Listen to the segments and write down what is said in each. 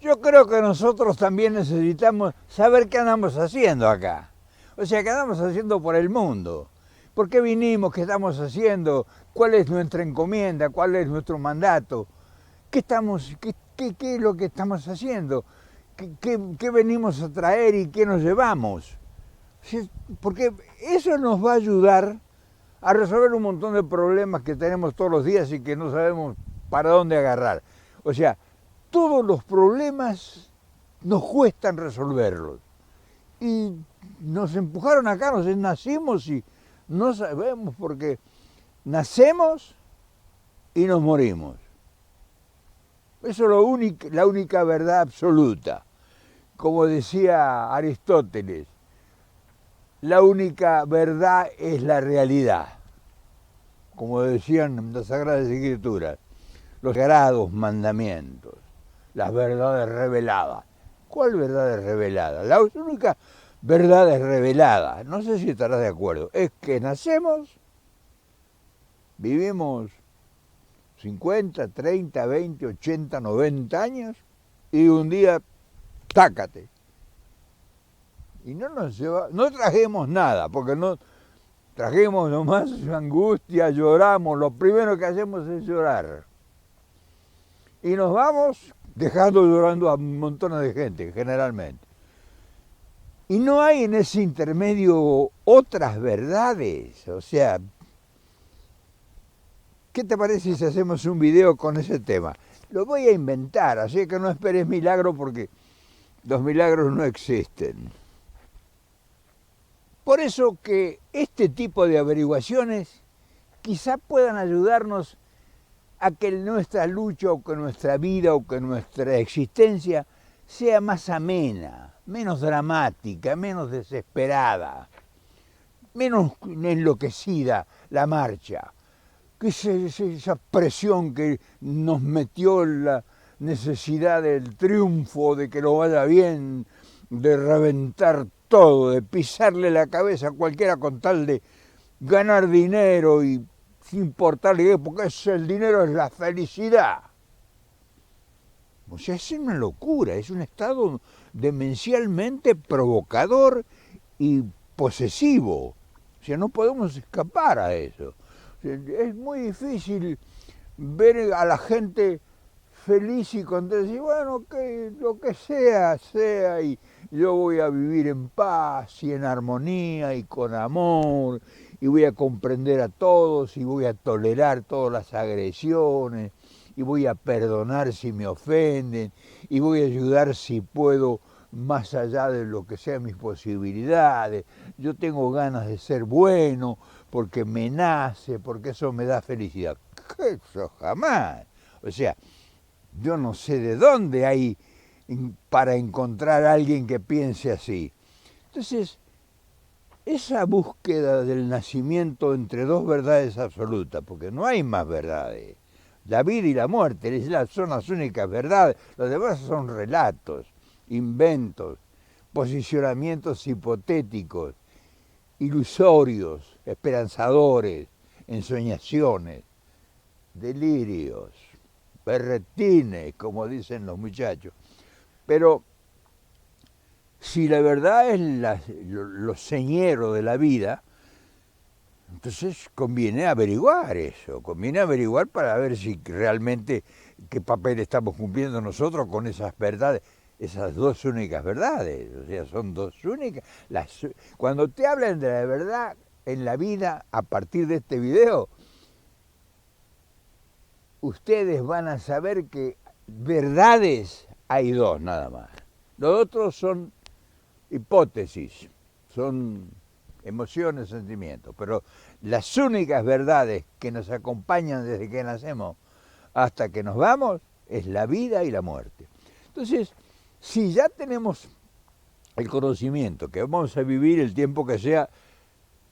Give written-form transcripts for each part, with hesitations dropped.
Yo creo que nosotros también necesitamos saber qué andamos haciendo acá. O sea, qué andamos haciendo por el mundo. ¿Por qué vinimos? ¿Qué estamos haciendo? ¿Cuál es nuestra encomienda? ¿Cuál es nuestro mandato? ¿Qué es lo que estamos haciendo? ¿Qué venimos a traer y qué nos llevamos? Porque eso nos va a ayudar a resolver un montón de problemas que tenemos todos los días y que no sabemos para dónde agarrar. O sea, todos los problemas nos cuestan resolverlos. Y nos empujaron acá, nacimos y no sabemos porque nacemos y nos morimos. Eso es la única verdad absoluta. Como decía Aristóteles, la única verdad es la realidad. Como decían las Sagradas Escrituras, los sagrados mandamientos, las verdades reveladas. ¿Cuál verdad es revelada? La única verdad es revelada, no sé si estarás de acuerdo, es que nacemos, vivimos 50, 30, 20, 80, 90 años y un día, tácate. Y no trajimos nada, porque no trajimos nomás angustia, lloramos, lo primero que hacemos es llorar. Y nos vamos dejando llorando a montones de gente, generalmente. Y no hay en ese intermedio otras verdades. O sea, ¿qué te parece si hacemos un video con ese tema? Lo voy a inventar, así que no esperes milagro porque los milagros no existen. Por eso que este tipo de averiguaciones quizá puedan ayudarnos a que nuestra lucha o que nuestra vida o que nuestra existencia sea más amena, menos dramática, menos desesperada, menos enloquecida la marcha, que esa presión que nos metió la necesidad del triunfo, de que lo vaya bien, de reventar todo, de pisarle la cabeza a cualquiera con tal de ganar dinero y sin importarle qué, porque el dinero es la felicidad. O sea, es una locura, es un estado demencialmente provocador y posesivo. O sea, no podemos escapar a eso. O sea, es muy difícil ver a la gente feliz y contenta y bueno, que lo que sea, y yo voy a vivir en paz y en armonía y con amor, y voy a comprender a todos y voy a tolerar todas las agresiones, y voy a perdonar si me ofenden, y voy a ayudar si puedo más allá de lo que sean mis posibilidades. Yo tengo ganas de ser bueno porque me nace, porque eso me da felicidad. Eso jamás. O sea, yo no sé de dónde hay para encontrar a alguien que piense así. Entonces, esa búsqueda del nacimiento entre dos verdades absolutas, porque no hay más verdades, la vida y la muerte son las únicas verdades, los demás son relatos, inventos, posicionamientos hipotéticos, ilusorios, esperanzadores, ensoñaciones, delirios, berretines, como dicen los muchachos. Pero si la verdad es lo señero de la vida, entonces conviene averiguar eso, conviene averiguar para ver si realmente qué papel estamos cumpliendo nosotros con esas verdades, esas dos únicas verdades, o sea, son dos únicas. Cuando te hablan de la verdad en la vida a partir de este video, ustedes van a saber que verdades hay dos nada más. Los otros son hipótesis, son emociones, sentimientos, pero las únicas verdades que nos acompañan desde que nacemos hasta que nos vamos es la vida y la muerte. Entonces, si ya tenemos el conocimiento que vamos a vivir el tiempo que sea,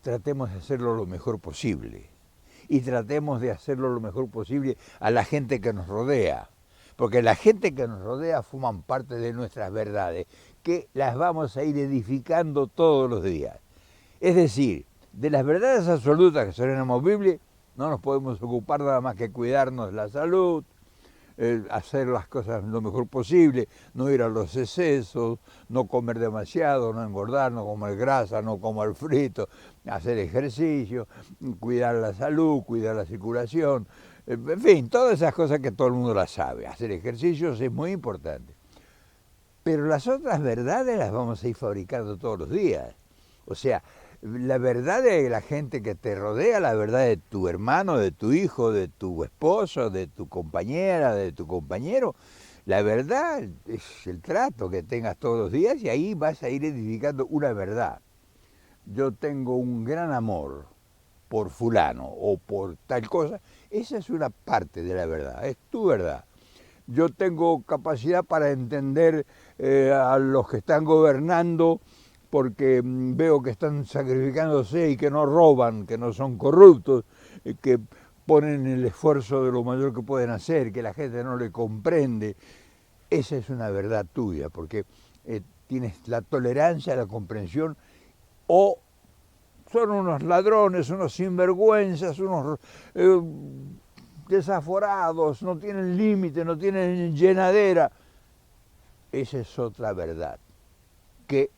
tratemos de hacerlo lo mejor posible. Y tratemos de hacerlo lo mejor posible a la gente que nos rodea. Porque la gente que nos rodea forman parte de nuestras verdades, que las vamos a ir edificando todos los días. Es decir, de las verdades absolutas que son inamovibles, no nos podemos ocupar nada más que cuidarnos la salud, hacer las cosas lo mejor posible, no ir a los excesos, no comer demasiado, no engordar, no comer grasa, no comer frito, hacer ejercicio, cuidar la salud, cuidar la circulación, en fin, todas esas cosas que todo el mundo las sabe. Hacer ejercicios es muy importante. Pero las otras verdades las vamos a ir fabricando todos los días. O sea, la verdad de la gente que te rodea, la verdad de tu hermano, de tu hijo, de tu esposo, de tu compañera, de tu compañero, la verdad es el trato que tengas todos los días y ahí vas a ir edificando una verdad. Yo tengo un gran amor por fulano o por tal cosa, esa es una parte de la verdad, es tu verdad. Yo tengo capacidad para entender a los que están gobernando porque veo que están sacrificándose y que no roban, que no son corruptos, que ponen el esfuerzo de lo mayor que pueden hacer, que la gente no le comprende. Esa es una verdad tuya, porque tienes la tolerancia, la comprensión, o son unos ladrones, unos sinvergüenzas, unos desaforados, no tienen límite, no tienen llenadera. Esa es otra verdad, que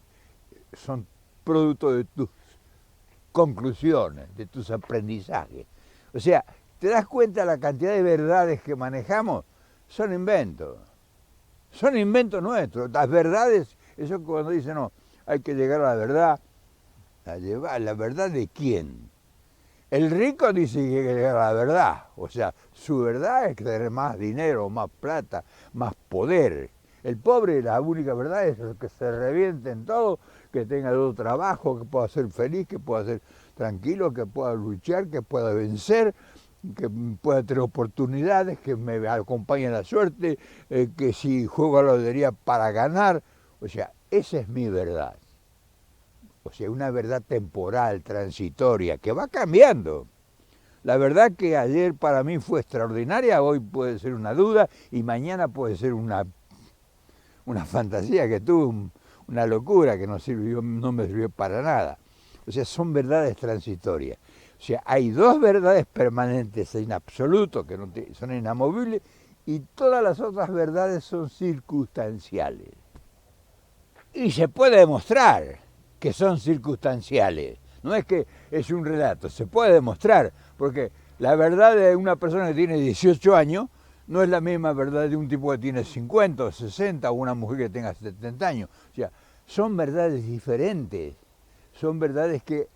son producto de tus conclusiones, de tus aprendizajes. O sea, ¿te das cuenta la cantidad de verdades que manejamos? Son inventos nuestros. Las verdades, eso cuando dicen, no, hay que llegar a la verdad, ¿la verdad de quién? El rico dice que hay que llegar a la verdad, o sea, su verdad es tener más dinero, más plata, más poder. El pobre, la única verdad es que se reviente en todo, que tenga otro trabajo, que pueda ser feliz, que pueda ser tranquilo, que pueda luchar, que pueda vencer, que pueda tener oportunidades, que me acompañe la suerte, que si juego a la lotería para ganar. O sea, esa es mi verdad. O sea, una verdad temporal, transitoria, que va cambiando. La verdad que ayer para mí fue extraordinaria, hoy puede ser una duda y mañana puede ser una fantasía que tuve, una locura que no me sirvió para nada. O sea, son verdades transitorias. O sea, hay dos verdades permanentes en absoluto, que son inamovibles, y todas las otras verdades son circunstanciales. Y se puede demostrar que son circunstanciales. No es que es un relato, se puede demostrar, porque la verdad de una persona que tiene 18 años no es la misma verdad de un tipo que tiene 50 o 60 o una mujer que tenga 70 años. O sea, son verdades diferentes, son verdades que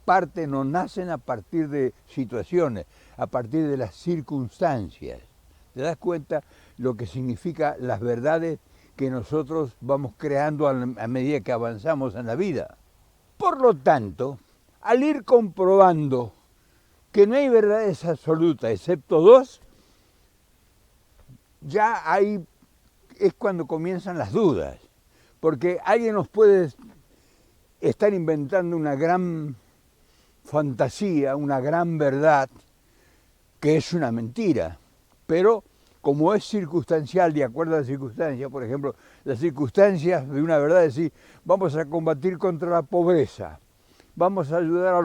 parten o nacen a partir de situaciones, a partir de las circunstancias. ¿Te das cuenta lo que significa las verdades que nosotros vamos creando a medida que avanzamos en la vida? Por lo tanto, al ir comprobando que no hay verdades absolutas excepto dos, ya ahí es cuando comienzan las dudas, porque alguien nos puede estar inventando una gran fantasía, una gran verdad, que es una mentira, pero como es circunstancial, de acuerdo a las circunstancias, por ejemplo, las circunstancias de una verdad es decir, vamos a combatir contra la pobreza, vamos a ayudar a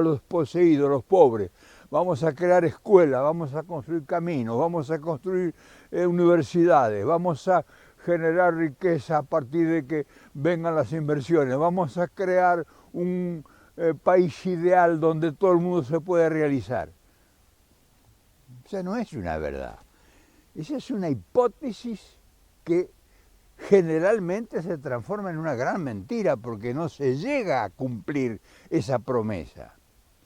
los poseídos, a los pobres, vamos a crear escuelas, vamos a construir caminos, vamos a construir universidades, vamos a generar riqueza a partir de que vengan las inversiones, vamos a crear un país ideal donde todo el mundo se puede realizar. O sea, no es una verdad. Esa es una hipótesis que generalmente se transforma en una gran mentira porque no se llega a cumplir esa promesa.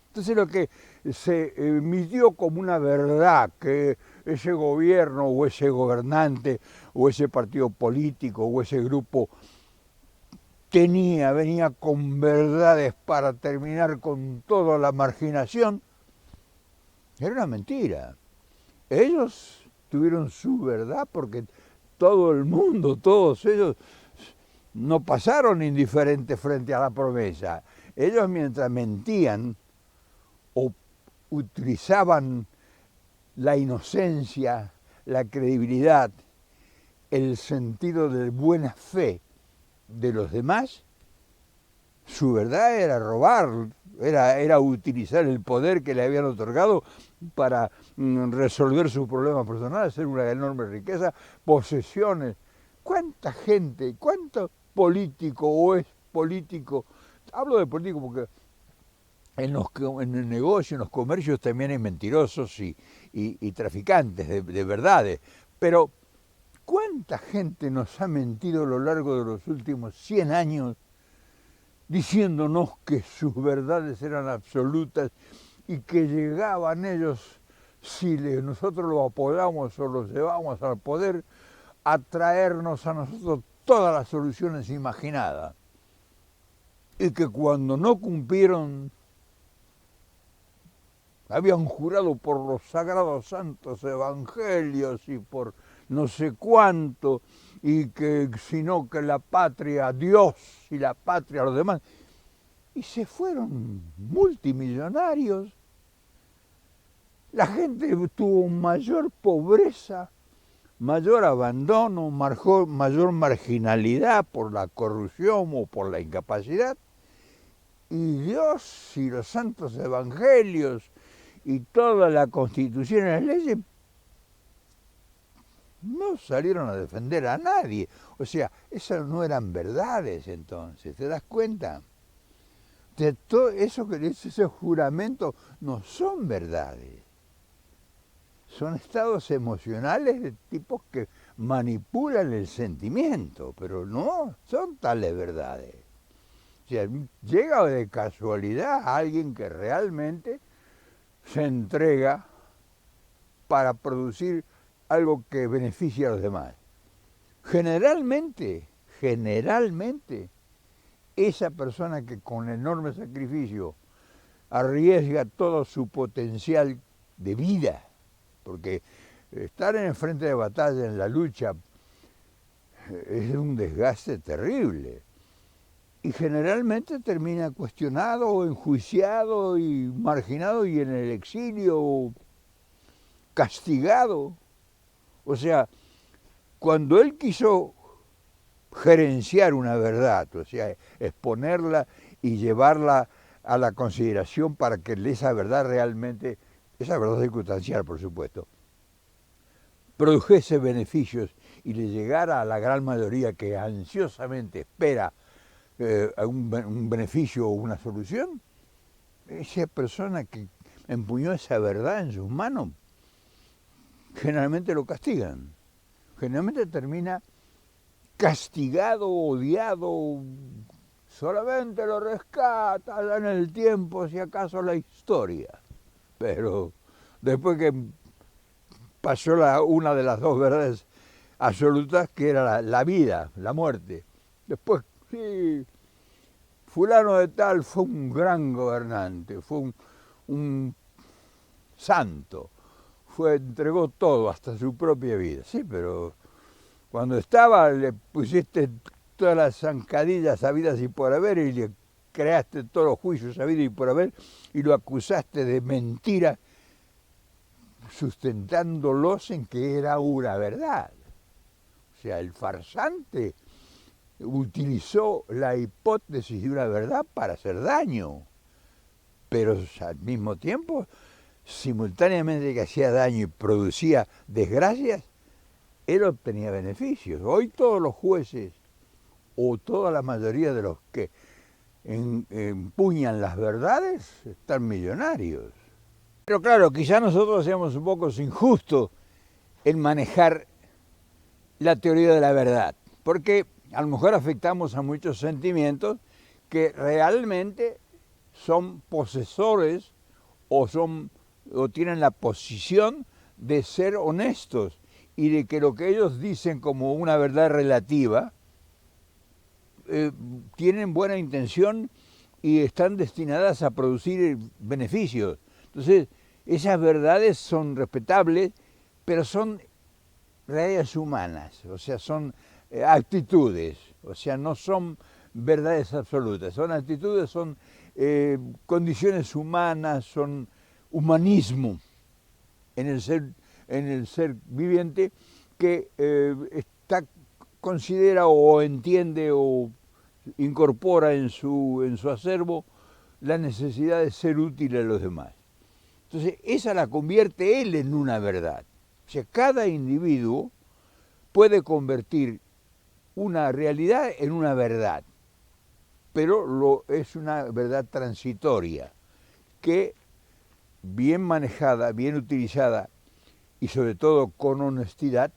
Entonces lo que se emitió como una verdad que ese gobierno o ese gobernante o ese partido político o ese grupo venía con verdades para terminar con toda la marginación, era una mentira. Ellos tuvieron su verdad porque todo el mundo, todos ellos no pasaron indiferentes frente a la promesa. Ellos mientras mentían o utilizaban la inocencia, la credibilidad, el sentido de buena fe de los demás, su verdad era robar, era utilizar el poder que le habían otorgado para resolver sus problemas personales, hacer una enorme riqueza, posesiones. ¿Cuánta gente, cuánto político o es político? Hablo de político porque en el negocio, en los comercios también hay mentirosos y traficantes de verdades, pero ¿cuánta gente nos ha mentido a lo largo de los últimos 100 años diciéndonos que sus verdades eran absolutas y que llegaban ellos, si nosotros los apoyamos o los llevamos al poder, a traernos a nosotros todas las soluciones imaginadas? Y que cuando no cumplieron, habían jurado por los sagrados santos evangelios y por no sé cuánto, y que sino que la patria, Dios y la patria, los demás, y se fueron multimillonarios. La gente tuvo mayor pobreza, mayor abandono, mayor marginalidad por la corrupción o por la incapacidad, y Dios y los santos evangelios y toda la constitución y las leyes no salieron a defender a nadie. O sea, esas no eran verdades entonces, ¿te das cuenta? Esos juramentos no son verdades. Son estados emocionales de tipos que manipulan el sentimiento, pero no son tales verdades. O sea, llega de casualidad a alguien que realmente se entrega para producir algo que beneficie a los demás. Generalmente, esa persona que con enorme sacrificio arriesga todo su potencial de vida, porque estar en el frente de batalla, en la lucha, es un desgaste terrible. Y generalmente termina cuestionado, enjuiciado y marginado y en el exilio, castigado. O sea, cuando él quiso gerenciar una verdad, o sea, exponerla y llevarla a la consideración para que esa verdad realmente, esa verdad circunstancial por supuesto, produjese beneficios y le llegara a la gran mayoría que ansiosamente espera un beneficio o una solución, esa persona que empuñó esa verdad en sus manos, generalmente lo castigan. Generalmente termina castigado, odiado, solamente lo rescata en el tiempo, si acaso la historia. Pero después que pasó una de las dos verdades absolutas, que era la vida, la muerte. Después, sí, fulano de tal fue un gran gobernante, fue un santo, entregó todo, hasta su propia vida. Sí, pero cuando estaba le pusiste todas las zancadillas habidas y por haber y le creaste todos los juicios habidos y por haber y lo acusaste de mentira, sustentándolos en que era una verdad. O sea, el farsante utilizó la hipótesis de una verdad para hacer daño, pero al mismo tiempo, simultáneamente que hacía daño y producía desgracias, él obtenía beneficios. Hoy todos los jueces, o toda la mayoría de los que empuñan las verdades, están millonarios. Pero claro, quizá nosotros seamos un poco injustos en manejar la teoría de la verdad, porque a lo mejor afectamos a muchos sentimientos que realmente son posesores o tienen la posición de ser honestos y de que lo que ellos dicen como una verdad relativa tienen buena intención y están destinadas a producir beneficios. Entonces, esas verdades son respetables, pero son realidades humanas, o sea, son actitudes, o sea, no son verdades absolutas, son actitudes, son condiciones humanas, son humanismo en el ser viviente que considera o entiende o incorpora en su acervo la necesidad de ser útil a los demás. Entonces, esa la convierte él en una verdad. O sea, cada individuo puede convertir una realidad en una verdad, pero es una verdad transitoria, que bien manejada, bien utilizada y sobre todo con honestidad,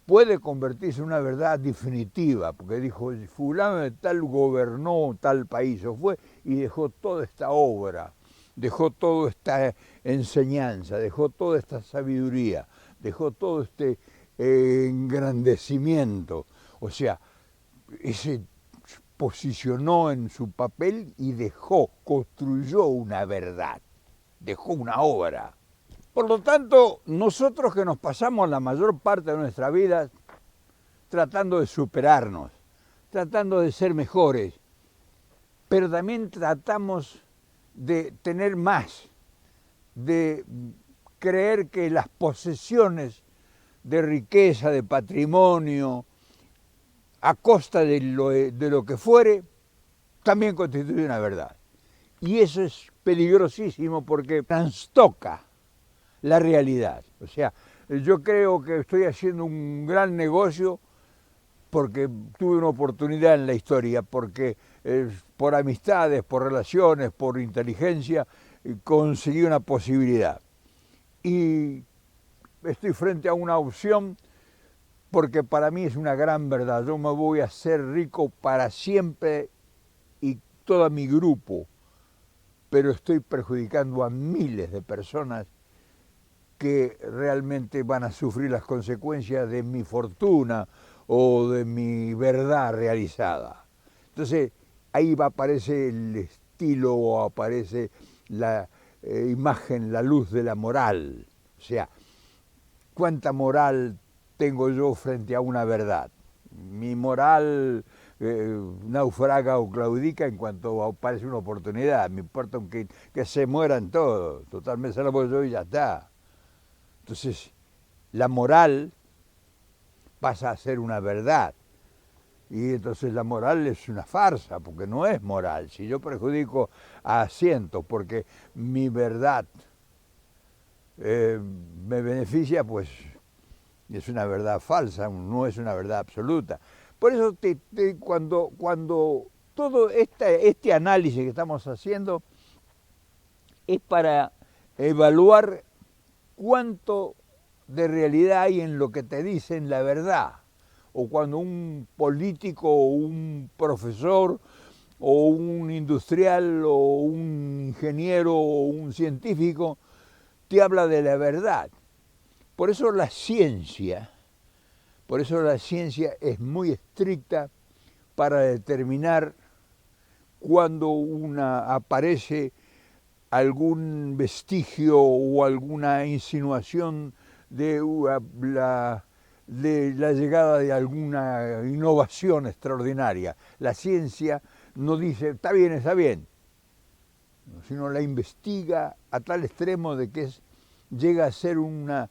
puede convertirse en una verdad definitiva, porque dijo, fulano de tal gobernó tal país, o fue, y dejó toda esta obra, dejó toda esta enseñanza, dejó toda esta sabiduría, dejó todo este engrandecimiento. O sea, se posicionó en su papel y construyó una verdad, dejó una obra. Por lo tanto, nosotros que nos pasamos la mayor parte de nuestra vida tratando de superarnos, tratando de ser mejores, pero también tratamos de tener más, de creer que las posesiones de riqueza, de patrimonio, a costa de lo que fuere, también constituye una verdad. Y eso es peligrosísimo porque trastoca la realidad. O sea, yo creo que estoy haciendo un gran negocio porque tuve una oportunidad en la historia, porque por amistades, por relaciones, por inteligencia, conseguí una posibilidad. Y estoy frente a una opción porque para mí es una gran verdad. Yo me voy a hacer rico para siempre y todo mi grupo, pero estoy perjudicando a miles de personas que realmente van a sufrir las consecuencias de mi fortuna o de mi verdad realizada. Entonces, ahí aparece el estilo o aparece la imagen, la luz de la moral. O sea, ¿cuánta moral tengo yo frente a una verdad? Mi moral naufraga o claudica en cuanto aparece una oportunidad. Me importa que se mueran todos. Total, me salvo yo y ya está. Entonces, la moral pasa a ser una verdad. Y entonces la moral es una farsa, porque no es moral. Si yo perjudico a cientos porque mi verdad me beneficia, pues es una verdad falsa, no es una verdad absoluta. Por eso cuando todo este análisis que estamos haciendo es para evaluar cuánto de realidad hay en lo que te dicen la verdad, o cuando un político o un profesor o un industrial o un ingeniero o un científico te habla de la verdad. Por eso la ciencia es muy estricta para determinar cuando aparece algún vestigio o alguna insinuación de la llegada de alguna innovación extraordinaria. La ciencia no dice, está bien, sino la investiga a tal extremo de que llega a ser una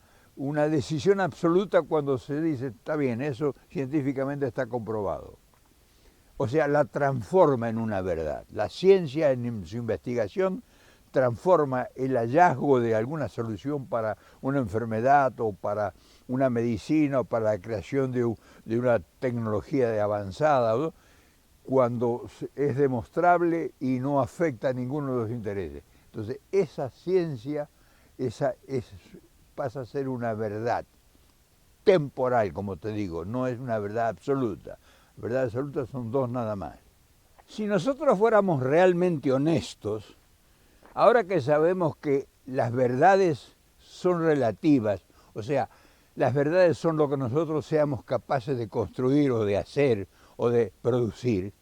decisión absoluta cuando se dice, está bien, eso científicamente está comprobado. O sea, la transforma en una verdad. La ciencia en su investigación transforma el hallazgo de alguna solución para una enfermedad o para una medicina o para la creación de una tecnología avanzada, ¿no? Cuando es demostrable y no afecta a ninguno de los intereses. Entonces, esa ciencia pasa a ser una verdad temporal, como te digo, no es una verdad absoluta. La verdad absoluta son dos nada más. Si nosotros fuéramos realmente honestos, ahora que sabemos que las verdades son relativas, o sea, las verdades son lo que nosotros seamos capaces de construir o de hacer o de producir,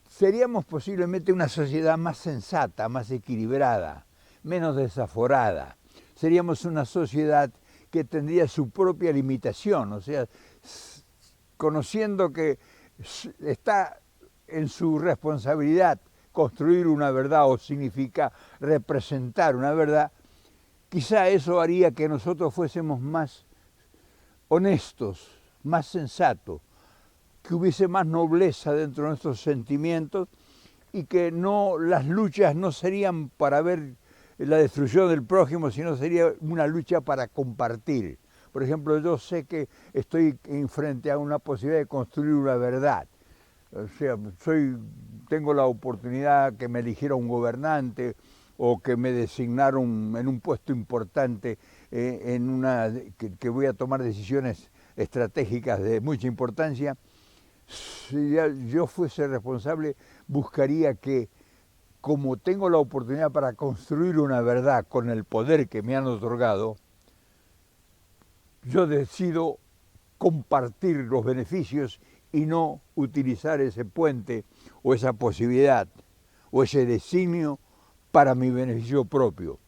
seríamos posiblemente una sociedad más sensata, más equilibrada, menos desaforada. Seríamos una sociedad que tendría su propia limitación, o sea, conociendo que está en su responsabilidad construir una verdad o significa representar una verdad, quizá eso haría que nosotros fuésemos más honestos, más sensatos, que hubiese más nobleza dentro de nuestros sentimientos y que las luchas no serían para ver la destrucción del prójimo, sino sería una lucha para compartir. Por ejemplo, yo sé que estoy frente a una posibilidad de construir una verdad. O sea, tengo la oportunidad que me eligiera un gobernante o que me designaron en un puesto importante, que voy a tomar decisiones estratégicas de mucha importancia. Si yo fuese responsable, buscaría que, como tengo la oportunidad para construir una verdad con el poder que me han otorgado, yo decido compartir los beneficios y no utilizar ese puente o esa posibilidad o ese designio para mi beneficio propio.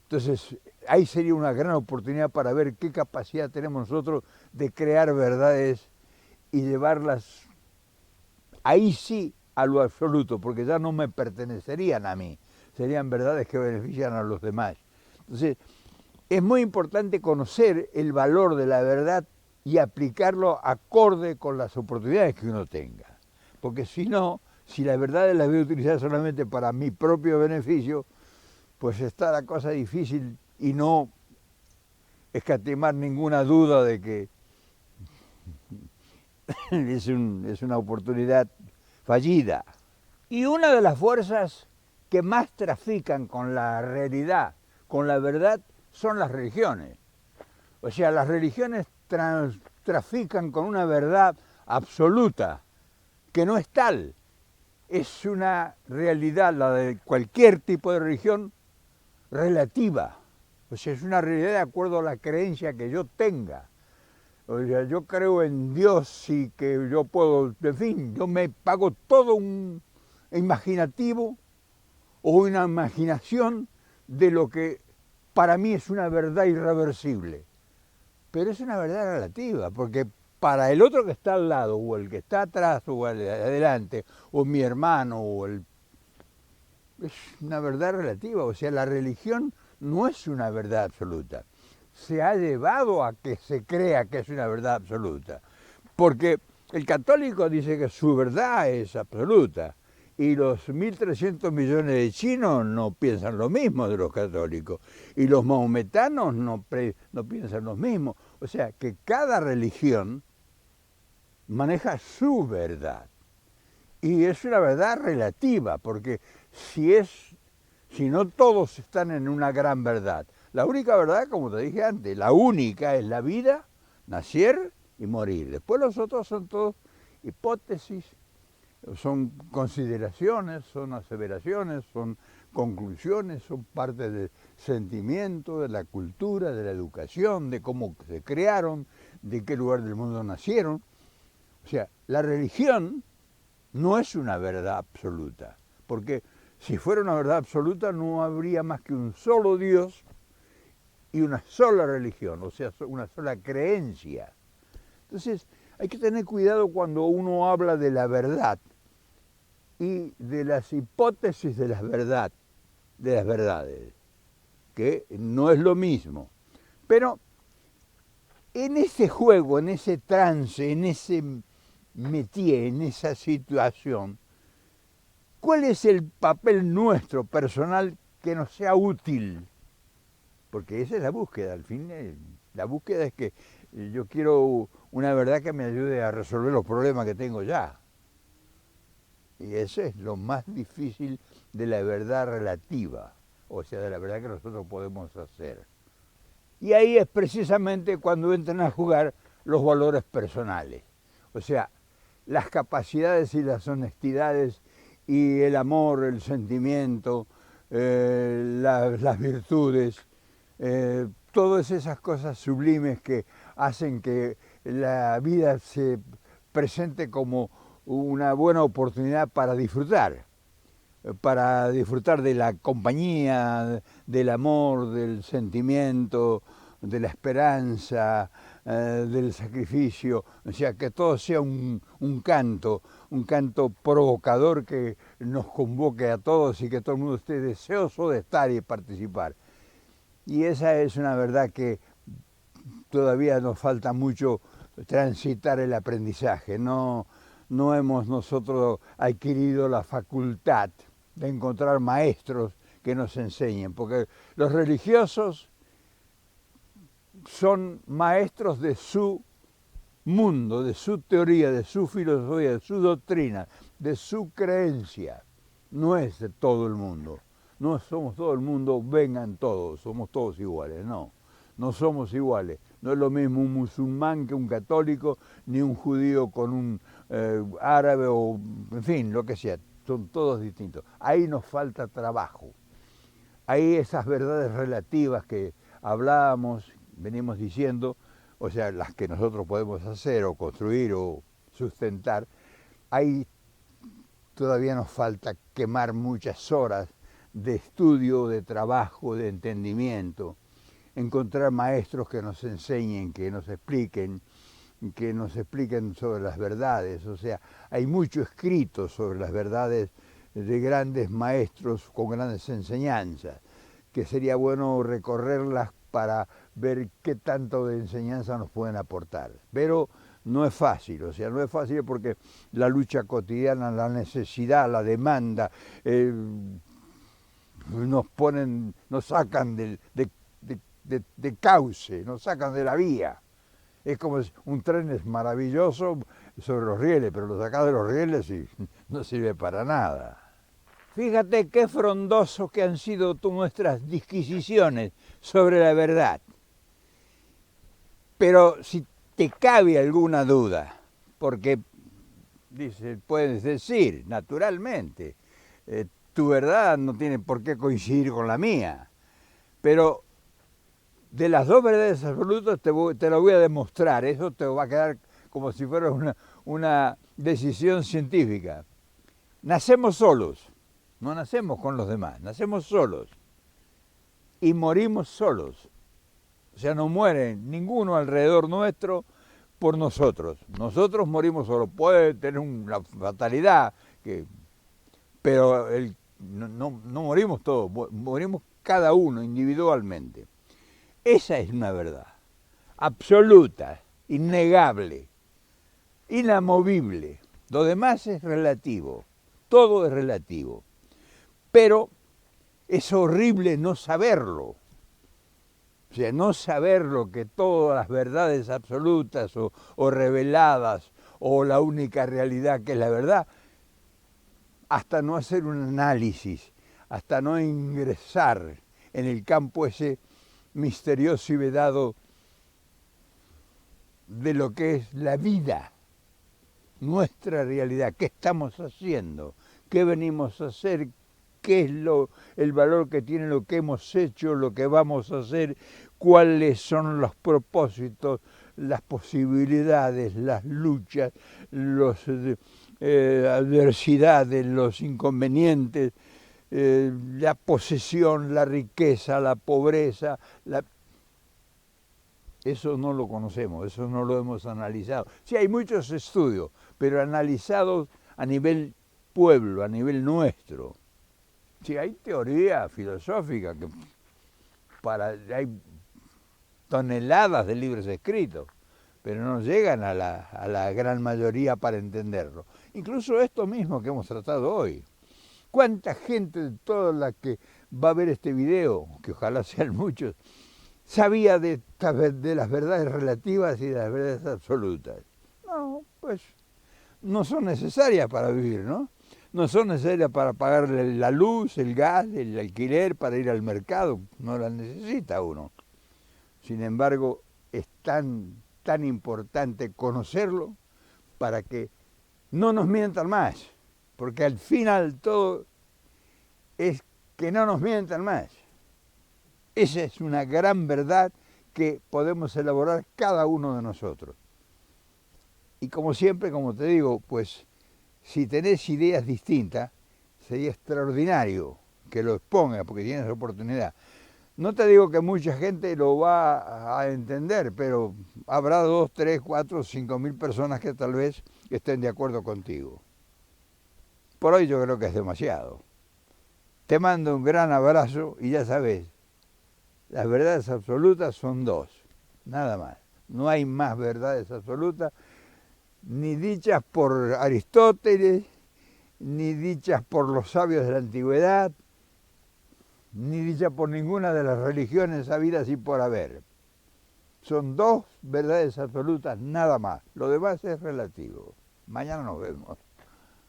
Entonces, ahí sería una gran oportunidad para ver qué capacidad tenemos nosotros de crear verdades y llevarlas ahí sí a lo absoluto, porque ya no me pertenecerían a mí, serían verdades que benefician a los demás. Entonces, es muy importante conocer el valor de la verdad y aplicarlo acorde con las oportunidades que uno tenga. Porque si no, si la verdad la voy a utilizar solamente para mi propio beneficio, pues está la cosa difícil y no escatimar ninguna duda de que es una oportunidad fallida. Y una de las fuerzas que más trafican con la realidad, con la verdad, son las religiones. O sea, las religiones trafican con una verdad absoluta, que no es tal. Es una realidad, la de cualquier tipo de religión, relativa. O sea, es una realidad de acuerdo a la creencia que yo tenga. O sea, yo creo en Dios y que yo puedo, en fin, yo me pago todo un imaginativo o una imaginación de lo que para mí es una verdad irreversible. Pero es una verdad relativa, porque para el otro que está al lado, o el que está atrás, o adelante, o mi hermano, es una verdad relativa. O sea, la religión no es una verdad absoluta. Se ha llevado a que se crea que es una verdad absoluta, porque el católico dice que su verdad es absoluta, y los 1.300 millones de chinos no piensan lo mismo de los católicos, y los maometanos no piensan lo mismo. O sea, que cada religión maneja su verdad, y es una verdad relativa, porque si no todos están en una gran verdad. La única verdad, como te dije antes, la única es la vida, nacer y morir. Después los otros son todos hipótesis, son consideraciones, son aseveraciones, son conclusiones, son parte del sentimiento, de la cultura, de la educación, de cómo se crearon, de qué lugar del mundo nacieron. O sea, la religión no es una verdad absoluta, porque si fuera una verdad absoluta no habría más que un solo Dios y una sola religión, o sea, una sola creencia. Entonces, hay que tener cuidado cuando uno habla de la verdad y de las hipótesis de las verdades, que no es lo mismo. Pero en ese juego, en ese trance, en ese métier, en esa situación, ¿cuál es el papel nuestro personal que nos sea útil? Porque esa es la búsqueda, al fin, la búsqueda es que yo quiero una verdad que me ayude a resolver los problemas que tengo ya. Y eso es lo más difícil de la verdad relativa, o sea, de la verdad que nosotros podemos hacer. Y ahí es precisamente cuando entran a jugar los valores personales, o sea, las capacidades y las honestidades y el amor, el sentimiento, las virtudes, todas esas cosas sublimes que hacen que la vida se presente como una buena oportunidad para disfrutar de la compañía, del amor, del sentimiento, de la esperanza, del sacrificio, o sea, que todo sea un canto provocador que nos convoque a todos y que todo el mundo esté deseoso de estar y participar. Y esa es una verdad que todavía nos falta mucho transitar el aprendizaje. No hemos nosotros adquirido la facultad de encontrar maestros que nos enseñen, porque los religiosos son maestros de su mundo, de su teoría, de su filosofía, de su doctrina, de su creencia. No es de todo el mundo. No somos todo el mundo, vengan todos, somos todos iguales. No, no somos iguales. No es lo mismo un musulmán que un católico, ni un judío con un árabe o, en fin, lo que sea. Son todos distintos. Ahí nos falta trabajo. Ahí esas verdades relativas que hablábamos, venimos diciendo, o sea, las que nosotros podemos hacer o construir o sustentar, ahí todavía nos falta quemar muchas horas de estudio, de trabajo, de entendimiento, encontrar maestros que nos enseñen, que nos expliquen sobre las verdades. O sea, hay mucho escrito sobre las verdades de grandes maestros con grandes enseñanzas, que sería bueno recorrerlas para ver qué tanto de enseñanza nos pueden aportar. Pero no es fácil, o sea, no es fácil porque la lucha cotidiana, la necesidad, la demanda, nos sacan de cauce, nos sacan de la vía. Es como un tren es maravilloso sobre los rieles, pero lo sacas de los rieles y no sirve para nada. Fíjate qué frondosos que han sido nuestras disquisiciones sobre la verdad. Pero si te cabe alguna duda, porque puedes decir, naturalmente, tu verdad no tiene por qué coincidir con la mía, pero de las dos verdades absolutas te lo voy a demostrar, eso te va a quedar como si fuera una decisión científica. Nacemos solos, no nacemos con los demás, nacemos solos y morimos solos. O sea, no muere ninguno alrededor nuestro por nosotros. Nosotros morimos solos. Puede tener una fatalidad, pero no morimos todos, morimos cada uno individualmente. Esa es una verdad absoluta, innegable, inamovible. Lo demás es relativo, todo es relativo. Pero es horrible no saberlo. O sea, no saberlo, que todas las verdades absolutas o reveladas o la única realidad que es la verdad, hasta no hacer un análisis, hasta no ingresar en el campo ese misterioso y vedado de lo que es la vida, nuestra realidad, qué estamos haciendo, qué venimos a hacer, qué es el valor que tiene lo que hemos hecho, lo que vamos a hacer, cuáles son los propósitos, las posibilidades, las luchas, las adversidades, los inconvenientes, la posesión, la riqueza, la pobreza. Eso no lo conocemos, eso no lo hemos analizado. Sí, hay muchos estudios, pero analizados a nivel pueblo, a nivel nuestro. Sí, hay teoría filosófica, hay toneladas de libros escritos, pero no llegan a la gran mayoría para entenderlo. Incluso esto mismo que hemos tratado hoy. ¿Cuánta gente de toda la que va a ver este video, que ojalá sean muchos, sabía de las verdades relativas y de las verdades absolutas? No, pues no son necesarias para vivir, ¿no? No son necesarias para pagar la luz, el gas, el alquiler, para ir al mercado, no las necesita uno. Sin embargo, es tan importante conocerlo para que no nos mientan más, porque al final todo es que no nos mientan más. Esa es una gran verdad que podemos elaborar cada uno de nosotros. Y como siempre, como te digo, pues si tenés ideas distintas, sería extraordinario que lo expongas porque tienes oportunidad. No te digo que mucha gente lo va a entender, pero habrá 2, 3, 4, 5 mil personas que tal vez estén de acuerdo contigo. Por hoy yo creo que es demasiado. Te mando un gran abrazo y ya sabes, las verdades absolutas son dos, nada más. No hay más verdades absolutas, ni dichas por Aristóteles, ni dichas por los sabios de la antigüedad. ni dicha por ninguna de las religiones habidas y por haber. Son dos verdades absolutas, nada más. Lo demás es relativo. Mañana nos vemos.